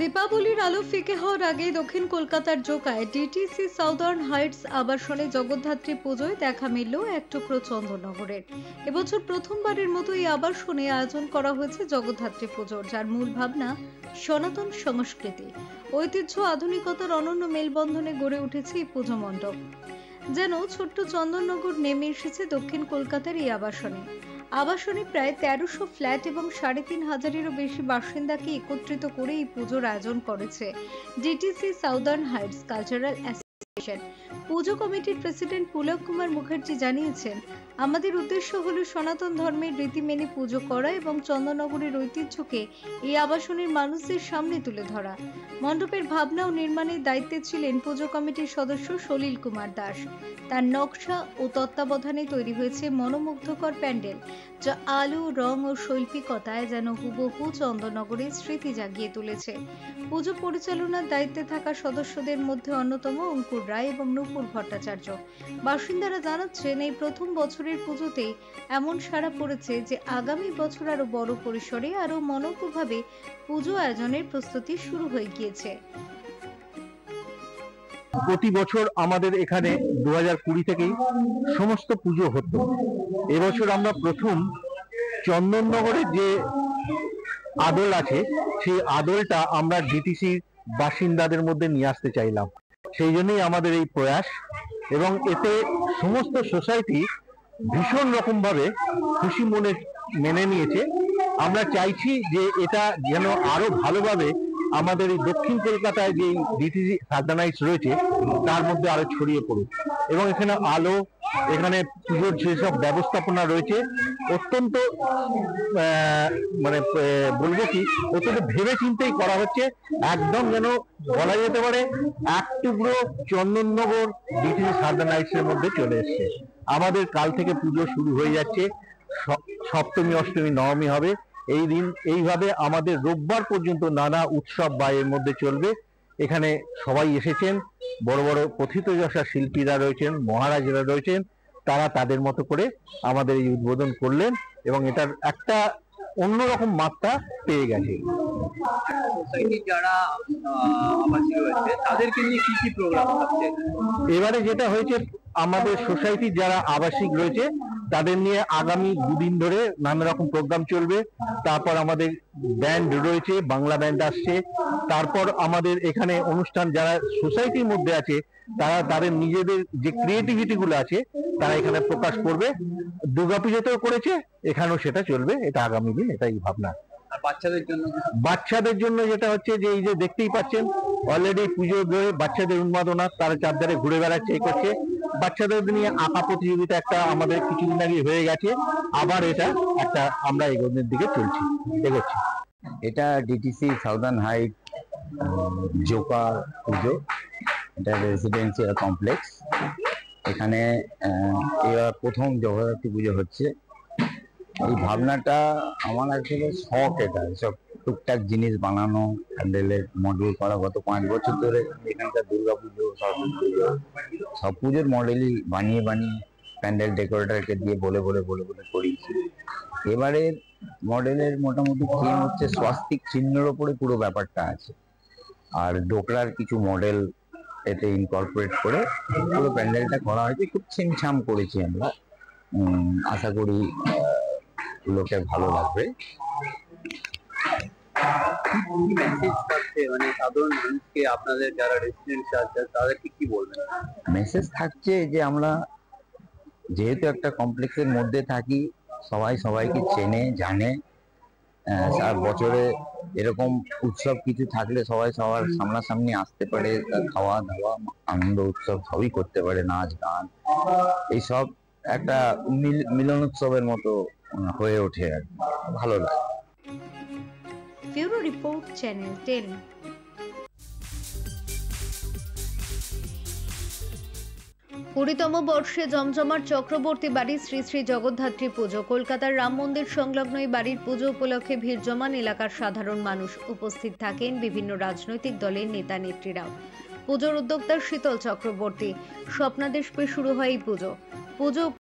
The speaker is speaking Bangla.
দীপাবলির আলো ফিকে হওয়ার আগে দক্ষিণ কলকাতার জোকায় ডিটিসি সাউদার্ন হাইটস আবাসনে জগদ্ধাত্রী পুজোয় দেখা মিলল এক টুকরো চন্দননগরের। এবছর প্রথমবারের মতো এই আবাসনে আয়োজন করা হয়েছে জগদ্ধাত্রী পুজোর, যার মূল ভাবনা সনাতন সংস্কৃতি, ঐতিহ্য, আধুনিকতার অনন্য মেলবন্ধনে গড়ে উঠেছে এই পুজো মণ্ডপ। যেন ছোট্ট চন্দননগর নেমে এসেছে দক্ষিণ কলকাতার এই আবাসনে প্রায় ১৩০০ ফ্ল্যাট এবং ৩৫০০-এরও বেশি বাসিন্দাকে একত্রিত করে এই পুজোর আয়োজন করেছে DTC southern Heights cultural association. পুজো কমিটির প্রেসিডেন্ট পুলক কুমার মুখার্জি জানিয়েছেন, আমাদের উদ্দেশ্য হলো সনাতন ধর্মের রীতি মেনে পুজো করা এবং চন্দননগরের ঐতিহ্যকে এই আবাসনের মানুষদের সামনে তুলে ধরা। মণ্ডপের ভাবনা ও নির্মাণের দায়িত্বে ছিলেন পুজো কমিটির সদস্য সলিল কুমার দাস। তার নকশা ও তত্ত্বাবধানে তৈরি হয়েছে মনোমুগ্ধকর প্যান্ডেল, যা আলো, রং ও শৈল্পিকতায় যেন হুবহু চন্দননগরের স্মৃতি জাগিয়ে তুলেছে। পুজো পরিচালনার দায়িত্বে থাকা সদস্যদের মধ্যে অন্যতম অঙ্কুর রায় এবং নূপুর ভট্টাচার্য। বাসিন্দারা জানাচ্ছেন, এই প্রথম বছরের পুজোতেই এমন সাড়া পড়েছে যে আগামী বছর আরো বড় পরিসরে আরো মনোজ্ঞভাবে পুজো আয়োজনের প্রস্তুতি শুরু হয়ে গিয়েছে। প্রতি বছর আমাদের এখানে 2020 থেকেই সমস্ত পুজো হতো। এবছর আমরা প্রথম চন্দননগরের যে আদল আছে সেই আদলটা আমরা ডিটিসি বাসিন্দাদের মধ্যে নিয়ে আসতে চাইলাম। সেই জন্যই আমাদের এই প্রয়াস, এবং এতে সমস্ত সোসাইটি ভীষণ রকম ভাবে খুশি মনে মেনে নিয়েছে। আমরা চাইছি যে এটা যেন আরো ভালোভাবে আমাদের এই দক্ষিণ কলকাতায় যে ডিটিসি সাউদার্ন হাইটস রয়েছে তার মধ্যে আরো ছড়িয়ে পড়ুক, এবং এখানে আলো, এখানে পুজোর যেসব ব্যবস্থাপনা রয়েছে অত্যন্ত বলবো কি অত্যন্ত ভেবে চিন্তেই করা হচ্ছে। একদম যেন বলা যেতে পারে এক টুকরো চন্দননগর ডিটিসি সাউদার্ন হাইটস এর মধ্যে চলে এসছে। আমাদের কাল থেকে পুজো শুরু হয়ে যাচ্ছে, সপ্তমী, অষ্টমী, নবমী হবে। এই দিন এইভাবে আমাদের রোববার পর্যন্ত নানা উৎসব বা এর মধ্যে চলবে। এখানে সবাই এসেছেন, বড় বড় প্রথিতযশা শিল্পীরা রয়েছেন, মহারাজরা রয়েছেন, তারা তাদের মতো করে আমাদের এই উদ্বোধন করলেন এবং এটার একটা অন্যরকম মাত্রা পেয়ে গেছে। যারা আবাসিক রয়েছে তাদেরকে নিয়ে কি কি প্রোগ্রাম হচ্ছে? এবারে যেটা হয়েছে, আমাদের সোসাইটির যারা আবাসিক রয়েছে তাদের নিয়ে আগামী দুদিন ধরে নানা রকম প্রোগ্রাম চলবে। তারপর আমাদের ব্যান্ড রয়েছে, বাংলা ব্যান্ড আসছে। তারপর আমাদের এখানে অনুষ্ঠান, যারা সোসাইটির মধ্যে আছে তারা তাদের নিজেদের যে ক্রিয়েটিভিটি গুলো আছে তারা এখানে প্রকাশ করবে। দুর্গাপুজোতেও করেছে, এখানেও সেটা চলবে। এটা আগামী দিন, এটাই ভাবনা। বাচ্চাদের জন্য যেটা হচ্ছে যে এই যে দেখতেই পাচ্ছেন অলরেডি পুজো বাচ্চাদের উন্মাদনা, তারা চারধারে ঘুরে বেড়াচ্ছে, এই করছে। বাচ্চাদের নিয়ে আঁকা প্রতিযোগিতা একটা আমাদের কিছুদিন আগে হয়ে গেছে, আবার এটা একটা আমরা এগোনোর দিকে এগোচ্ছি। এটা ডিটিসি সাউদার্ন হাইট জোকা পুজো, এটা রেসিডেন্সিয়াল কমপ্লেক্স। এখানে এবার প্রথম জগদ্ধাত্রী পুজো হচ্ছে। এই ভাবনাটা আমার আসলে শখ, এটা সব টুকটাক জিনিস বানানো, প্যান্ডেলের মডেল করা। গত 5 বছর ধরে এখানকার দুর্গাপুজো, সরস্বতী পুজো, সব পুজোর মডেলই বানিয়ে প্যান্ডেল ডেকোরেটরকে দিয়ে বলে করিয়েছি। এবারের মডেলের মোটামুটি থিম হচ্ছে স্বাস্তিক চিহ্নের ওপরে পুরো ব্যাপারটা আছে, আর ডোকরার কিছু মডেল এতে ইনকর্পোরেট করে পুরো প্যান্ডেলটা করা হয়েছে। খুব ছিমছাম করেছি আমরা, আশা করি লোকে ভালো লাগবে। সাধারণ মানুষকে, আপনাদের যারা রেসিডেন্ট আছে তাদেরকে কি বলবেন? মেসেজ থাকছে যে আমরা যেহেতু একটা কমপ্লেক্সের মধ্যে থাকি, সবাই সবাইকে চেনে জানে। বছরে এরকম উৎসব কিছু থাকলে সবাই সবার সামনাসামনি আসতে পারে, খাওয়া দাওয়া, আনন্দ উৎসব সবই করতে পারে, নাচ গান, এইসব একটা মিলন উৎসবের মতো হয়ে ওঠে, আর ভালো লাগে। Bureau report, channel 10। কুড়িতম বর্ষে জমজমাট চক্রবর্তী বাড়ির শ্রী শ্রী জগদ্ধাত্রী পুজো। কলকাতার রাম মন্দির সংলগ্ন এই বাড়ির পুজো উপলক্ষে ভিড় জমান এলাকার সাধারণ মানুষ। উপস্থিত থাকেন বিভিন্ন রাজনৈতিক দলের নেতা নেত্রীরাও। পুজোর উদ্যোক্তা শীতল চক্রবর্তী স্বপ্নাদেশ পেয়ে শুরু হয় এই পুজো।